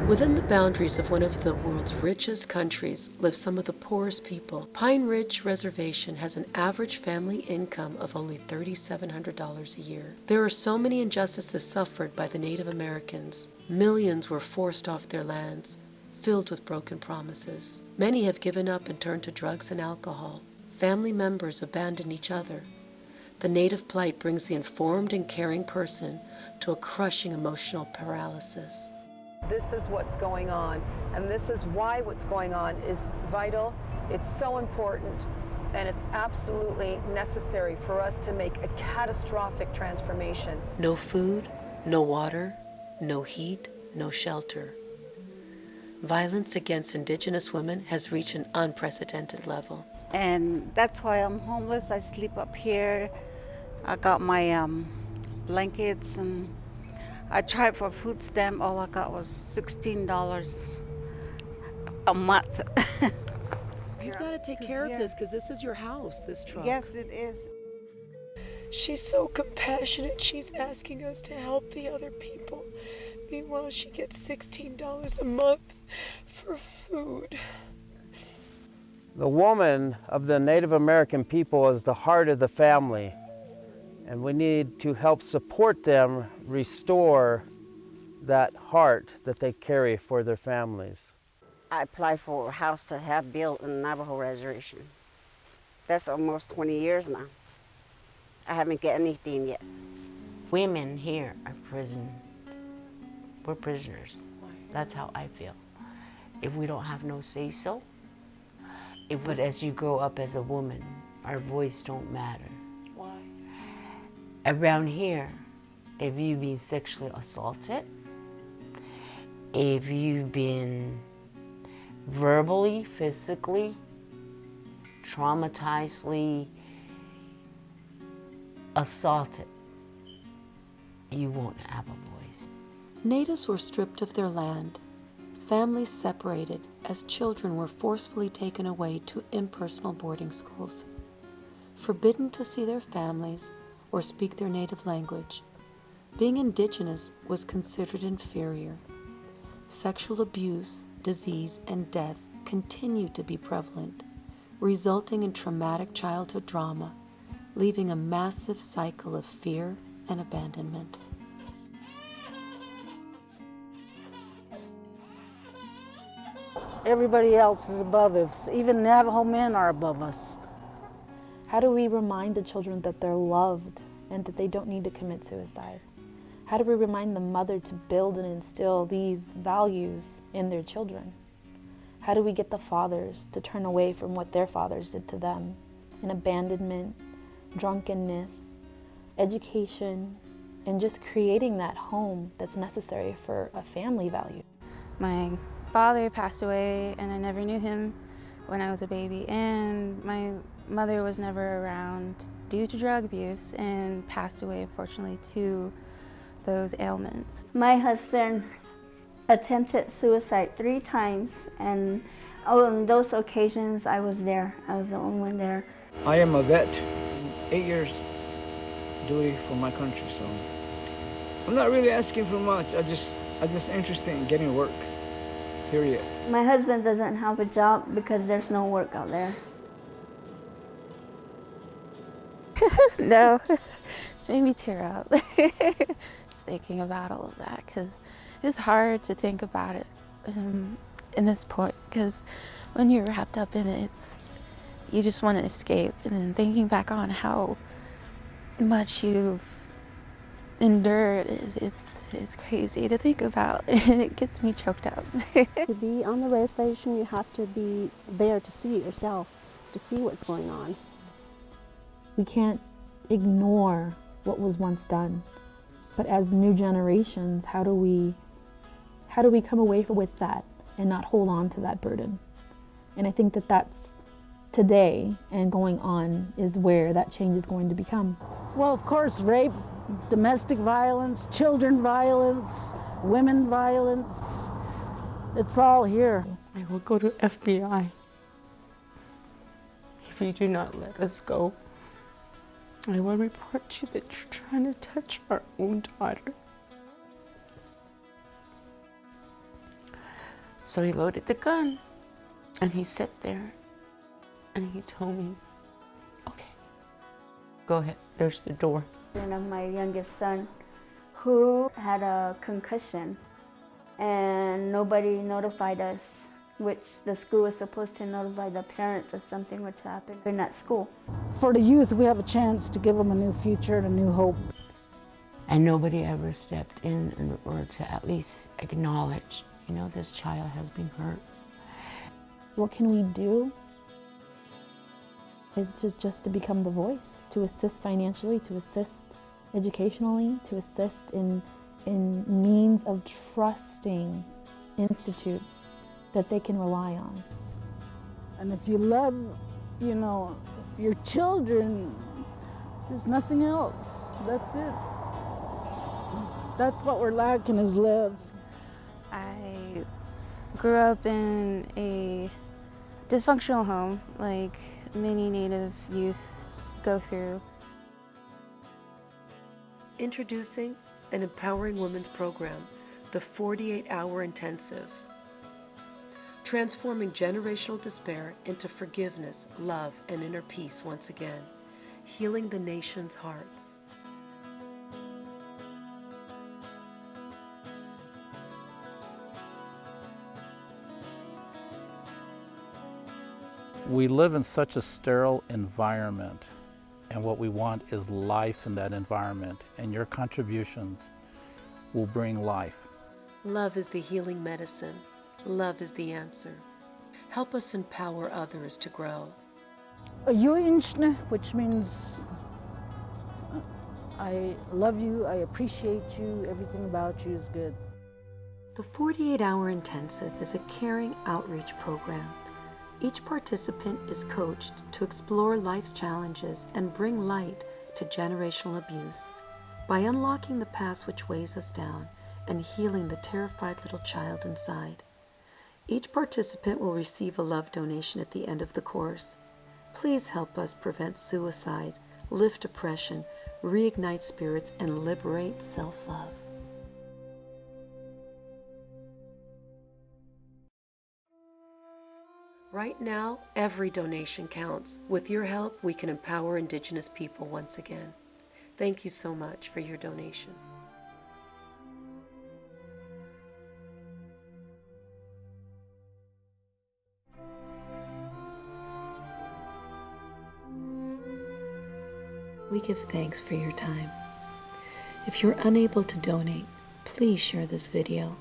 Within the boundaries of one of the world's richest countries live some of the poorest people. Pine Ridge Reservation has an average family income of only $3,700 a year. There are so many injustices suffered by the Native Americans. Millions were forced off their lands, filled with broken promises. Many have given up and turned to drugs and alcohol. Family members abandon each other. The Native plight brings the informed and caring person to a crushing emotional paralysis. This is what's going on, and this is why what's going on is vital. It's so important, and it's absolutely necessary for us to make a catastrophic transformation. No food, no water, no heat, no shelter. Violence against Indigenous women has reached an unprecedented level. And that's why I'm homeless. I sleep up here. I got my blankets, and I tried for food stamp. All I got was $16 a month. You've got to take care of this because this is your house, this truck. Yes, it is. She's so compassionate. She's asking us to help the other people. Meanwhile, she gets $16 a month for food. The woman of the Native American people is the heart of the family, and we need to help support them restore that heart that they carry for their families. I applied for a house to have built in the Navajo reservation. That's almost 20 years now. I haven't got anything yet. Women here are prisoners. We're prisoners. That's how I feel. If we don't have no say-so, but as you grow up as a woman, our voice don't matter. Why? Around here, if you've been sexually assaulted, if you've been verbally, physically, traumatizedly assaulted, you won't have a voice. Natives were stripped of their land, families separated as children were forcefully taken away to impersonal boarding schools, forbidden to see their families or speak their native language. Being indigenous was considered inferior. Sexual abuse, disease, and death continued to be prevalent, resulting in traumatic childhood trauma, leaving a massive cycle of fear and abandonment. Everybody else is above us. Even Navajo men are above us. How do we remind the children that they're loved and that they don't need to commit suicide? How do we remind the mother to build and instill these values in their children? How do we get the fathers to turn away from what their fathers did to them in abandonment, drunkenness, education, and just creating that home that's necessary for a family value? My father passed away and I never knew him when I was a baby, and my mother was never around due to drug abuse and passed away, unfortunately, to those ailments. My husband attempted suicide 3 times, and on those occasions I was there. I was the only one there. I am a vet, 8 years duty for my country, so I'm not really asking for much. I just interested in getting work, period. My husband doesn't have a job because there's no work out there. No, it's made me tear up just thinking about all of that, because it's hard to think about it in this point, because when you're wrapped up in it, you just want to escape. And then thinking back on how much you've endured, it's crazy to think about, and it gets me choked up. To be on the reservation, you have to be there to see it yourself, to see what's going on. We can't ignore what was once done, but as new generations, how do we come away with that and not hold on to that burden? And I think that that's today and going on is where that change is going to become. Well, of course, rape, domestic violence, children violence, women violence, it's all here. I will go to FBI if you do not let us go. I will report you that you're trying to touch our own daughter. So he loaded the gun and he sat there and he told me, okay, go ahead, there's the door. Of my youngest son, who had a concussion, and nobody notified us, which the school was supposed to notify the parents if something would happen in that school. For the youth, we have a chance to give them a new future and a new hope. And nobody ever stepped in order to at least acknowledge, you know, this child has been hurt. What can we do is just to become the voice, to assist financially, to assist educationally, to assist in means of trusting institutes that they can rely on. And if you love, you know, your children, there's nothing else. That's it. That's what we're lacking, is love. I grew up in a dysfunctional home, like many Native youth go through. Introducing an empowering women's program, the 48-hour intensive. Transforming generational despair into forgiveness, love, and inner peace once again. Healing the nation's hearts. We live in such a sterile environment, and what we want is life in that environment, and your contributions will bring life. Love is the healing medicine. Love is the answer. Help us empower others to grow. Ayuinchne, which means I love you, I appreciate you, everything about you is good. The 48-hour intensive is a caring outreach program. Each participant is coached to explore life's challenges and bring light to generational abuse by unlocking the past which weighs us down and healing the terrified little child inside. Each participant will receive a love donation at the end of the course. Please help us prevent suicide, lift depression, reignite spirits, and liberate self-love. Right now, every donation counts. With your help, we can empower Indigenous people once again. Thank you so much for your donation. We give thanks for your time. If you're unable to donate, please share this video.